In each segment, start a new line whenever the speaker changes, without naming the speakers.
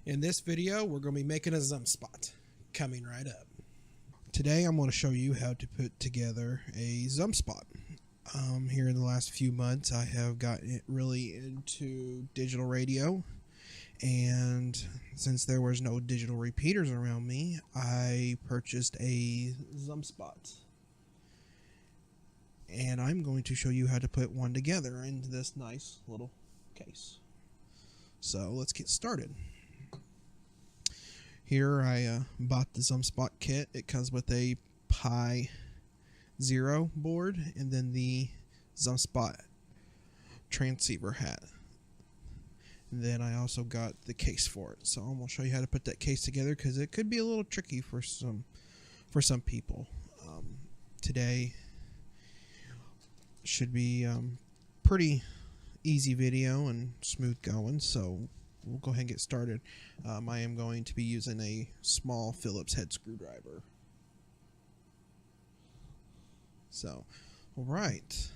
In this video, we're going to be making a Zumspot. Coming right up. Today, I'm going to show you how to put together a Zumspot. Here in the last few months, I have gotten really into digital radio. And since there was no digital repeaters around me, I purchased a Zumspot. And I'm going to show you how to put one together into this nice little case. So let's get started. Here I bought the Zumspot kit. It comes with a Pi 0 board and then the Zumspot transceiver hat. And then I also got the case for it. So I'm going to show you how to put that case together because it could be a little tricky for some people. Today should be pretty easy video and smooth going, so we'll go ahead and get started. I am going to be using a small Phillips head screwdriver. So, alright.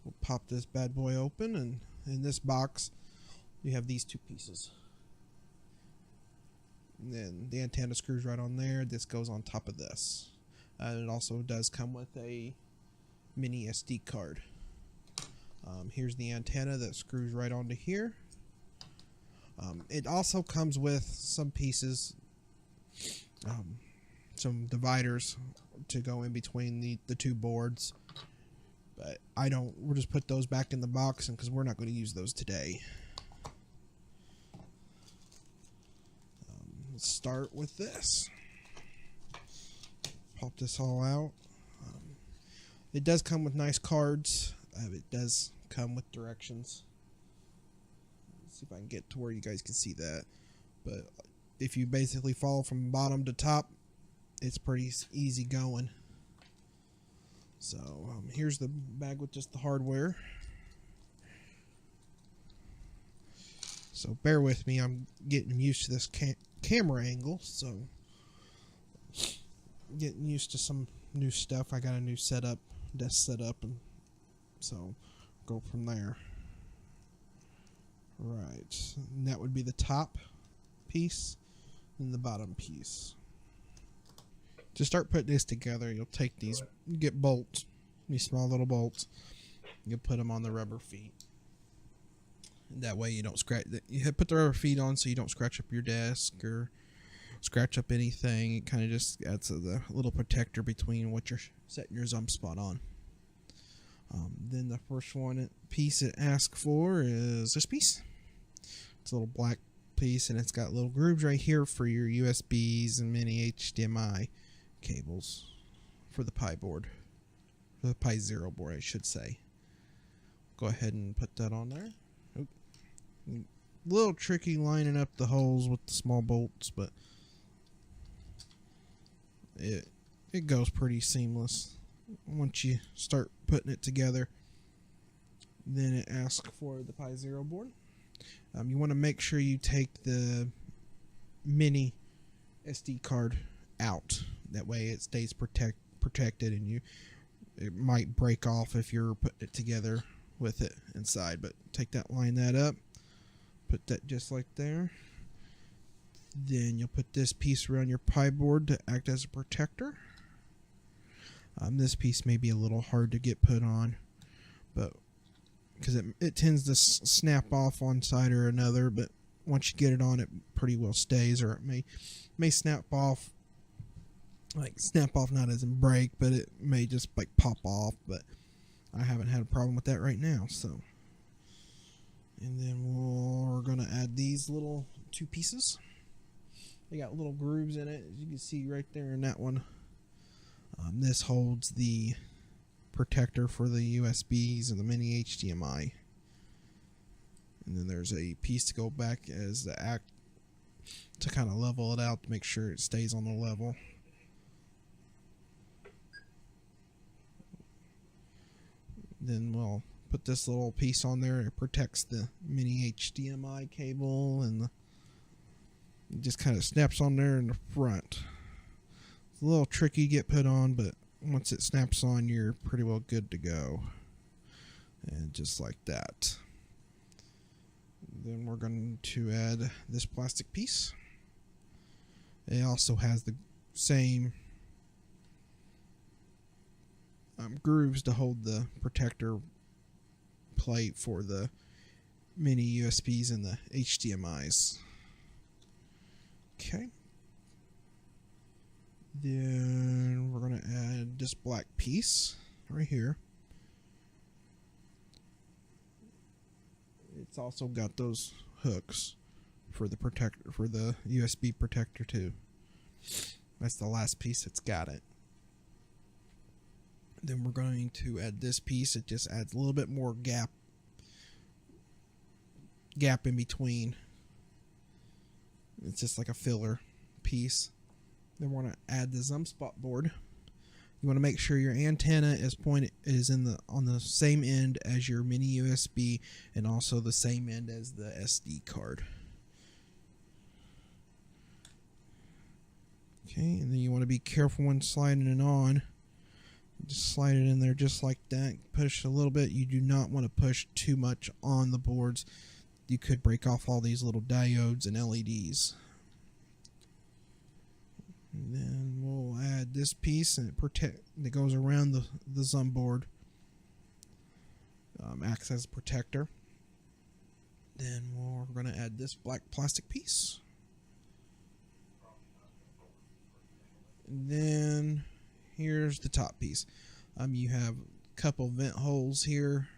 We'll pop this bad boy open, and in this box you have these two pieces. And then the antenna screws right on there. This goes on top of this. It also does come with a mini SD card. Here's the antenna that screws right onto here. It also comes with some pieces, some dividers to go in between the two boards, but we'll just put those back in the box because we're not going to use those today. Let's start with this. Pop this all out. It does come with nice cards. It does come with directions. Let's see if I can get to where you guys can see that. But if you basically follow from bottom to top, it's pretty easy going. So here's the bag with just the hardware. So bear with me, I'm getting used to this camera angle, so getting used to some new stuff. I got a new desk setup, and so go from there. Right, and that would be the top piece and the bottom piece. To start putting this together, you'll take these, get bolts, these small little bolts. You'll put them on the rubber feet. And that way you don't scratch. You put the rubber feet on so you don't scratch up your desk or scratch up anything. It kind of just adds the little protector between what you're setting your Zumspot on. Then the first piece it asks for is this piece. It's a little black piece, and it's got little grooves right here for your USBs and mini HDMI cables for the Pi board, for the Pi 0 board, I should say. Go ahead and put that on there. Oop. A little tricky lining up the holes with the small bolts, but it goes pretty seamless once you start putting it together. Then it asks for the Pi 0 board. You want to make sure you take the mini SD card out. That way it stays protected, and it might break off if you're putting it together with it inside. But line that up, put that just like there. Then you'll put this piece around your Pi board to act as a protector. This piece may be a little hard to get put on, but because it tends to snap off one side or another, but once you get it on, it pretty well stays, or it may snap off, not as in break, but it may just like pop off. But I haven't had a problem with that right now. So, and then we're gonna add these little two pieces. They got little grooves in it, as you can see right there in that one. This holds the protector for the USBs and the mini HDMI. And then there's a piece to go back as to kind of level it out to make sure it stays on the level. Then we'll put this little piece on there. It protects the mini HDMI cable, and it just kind of snaps on there in the front. It's a little tricky to get put on, but once it snaps on, you're pretty well good to go. And just like that. then we're going to add this plastic piece. It also has the same grooves to hold the protector plate for the mini USBs and the HDMIs. Okay. Then we're going to add this black piece right here. It's also got those hooks for the protector, for the USB protector too. That's the last piece that's got it. Then we're going to add this piece. It just adds a little bit more gap in between. It's just like a filler piece. Then we're going to add the Zumspot board. You want to make sure your antenna is on the same end as your mini USB, and also the same end as the SD card. Okay, and then you want to be careful when sliding it on. Just slide it in there just like that. Push a little bit. You do not want to push too much on the boards. You could break off all these little diodes and LEDs. And then we'll add this piece, and it goes around the Zum board. Acts as a protector. Then we're going to add this black plastic piece. And then here's the top piece. You have a couple vent holes here,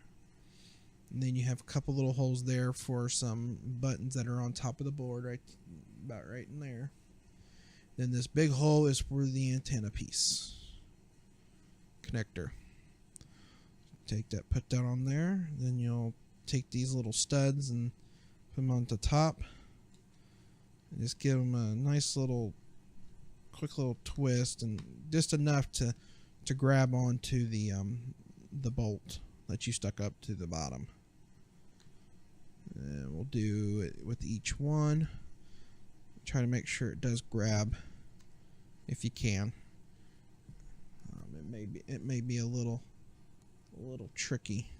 and then you have a couple little holes there for some buttons that are on top of the board, about right in there. Then this big hole is for the antenna piece connector. Take that, put that on there. Then you'll take these little studs and put them on the top, and just give them a nice little quick little twist, and just enough to grab onto the bolt that you stuck up to the bottom. And we'll do it with each one. Try to make sure it does grab if you can. It may be a little tricky,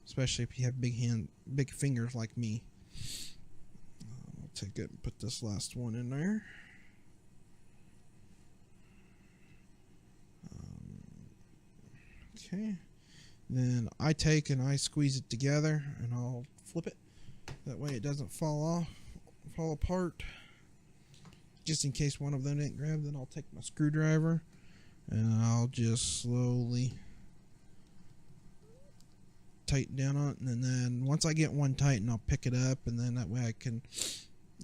especially if you have big fingers like me. I'll take it and put this last one in there. Okay, then I take and I squeeze it together, and I'll flip it. That way it doesn't fall apart. Just in case one of them didn't grab, then I'll take my screwdriver and I'll just slowly tighten down on it. And then once I get one tightened, I'll pick it up, and then that way I can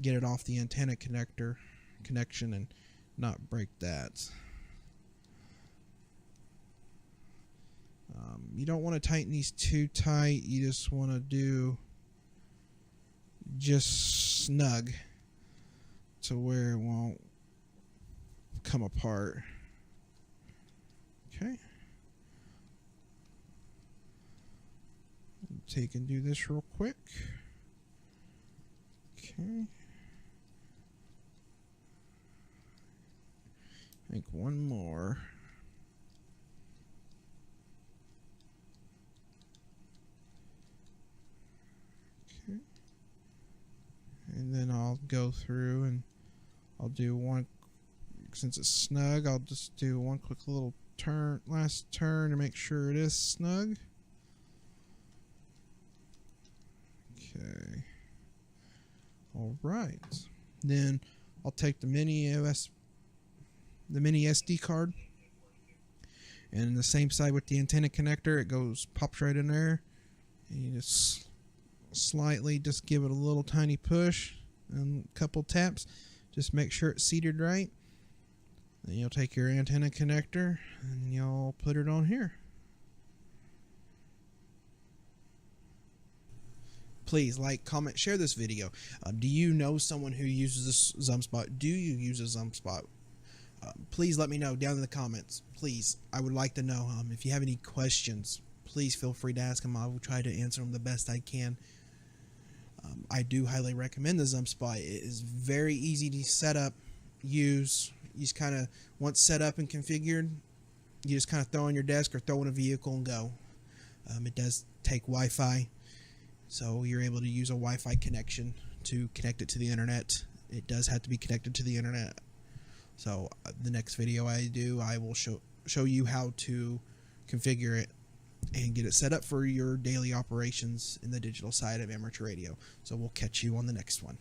get it off the antenna connection and not break that. You don't want to tighten these too tight. You just want to do just snug to where it won't come apart. Okay. Take and do this real quick. Okay. I think one more. And then I'll go through and I'll do one, since it's snug, I'll just do one quick little turn, last turn to make sure it is snug. Okay. Alright. Then I'll take the mini SD card, and the same side with the antenna connector, it pops right in there, and you just slightly just give it a little tiny push and a couple taps, just make sure it's seated right. Then you'll take your antenna connector and you'll put it on here. Please like, comment, share this video. Do you know someone who uses this Zumspot? Do you use a Zumspot? Please let me know down in the comments. Please, I would like to know. If you have any questions, please feel free to ask them. I will try to answer them the best I can. I do highly recommend the Zumspot. It is very easy to set up, use. You just kind of, once set up and configured, you just kind of throw on your desk or throw in a vehicle and go. It does take Wi-Fi, So you're able to use a Wi-Fi connection to connect it to the internet. It does have to be connected to the internet. So the next video I do, I will show you how to configure it and get it set up for your daily operations in the digital side of amateur radio. So we'll catch you on the next one.